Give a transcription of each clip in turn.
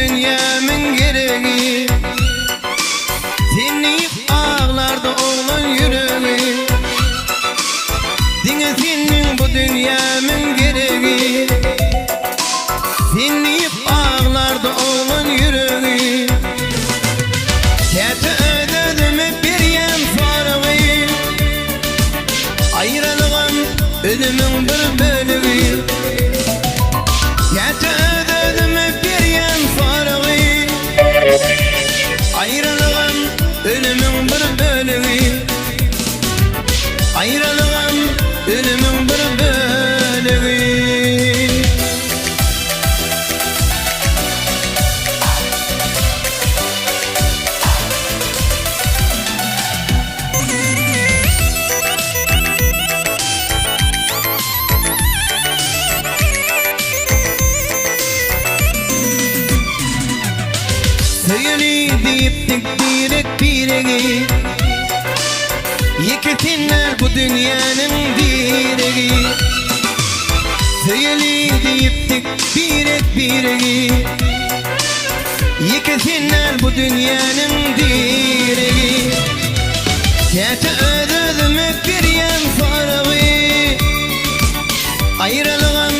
dünyanın gereği. Seni ağlarda oğlan yüreği. Dine senin bu dünyanın gereği. Seni ağlarda oğlan yüreği. Kete ödedim hep bir yan sarığı. Ayrılığım ölümün bir bölüğü. Kete ödedim hep bir yan sarığı. Ayrılığım ölümün bir bölüğü. Ayrılığım ölümün bir bölüğü. Söyle deyip direk bireği. Yıkıtınlar bu dünyanın direği. Söyle deyip direk bireği. Yıkıtınlar bu dünyanın direği. Kete ödedim hep bir yan sarığı. Ayrılığım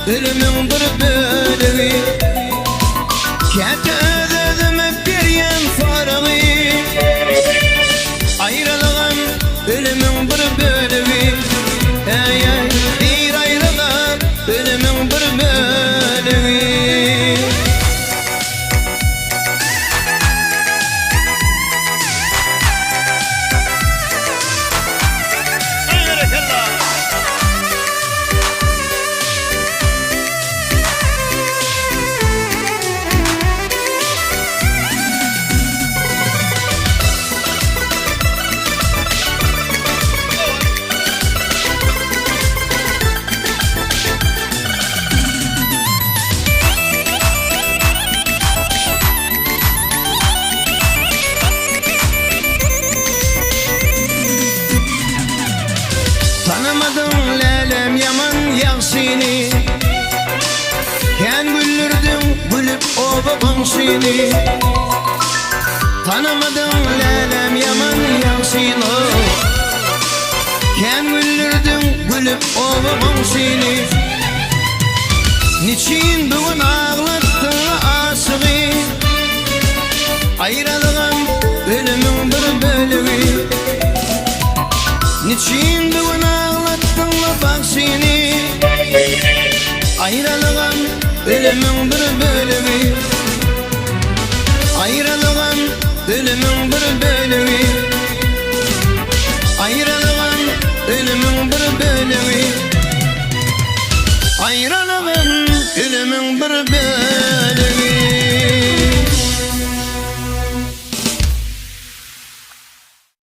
ölümün bir bölüğü. Kete ödedim hep bir yan sarığı. Ayrılığım ölümün bir bölüğü. Ey ey bir ayrılığım ölümün bir bölüğü. Tanımadım lelem yaman yaxşini. Ken güllürdüm gülüp oba seni. Tanımadım lelem yaman yaxşini. Ken güllürdüm gülüp oba seni. Niçin bugün ağlattın aşığı. Ayrılığım ölümün bir bölüğü. Niçin bugün ağlattın bak seni. Ayrılığım ölümün bir bölüğü. Ayrılığım ölümün bir bölüğü. Ayrılığım ölümün bir bölüğü. Ayrılığım ölümün bir bölüğü.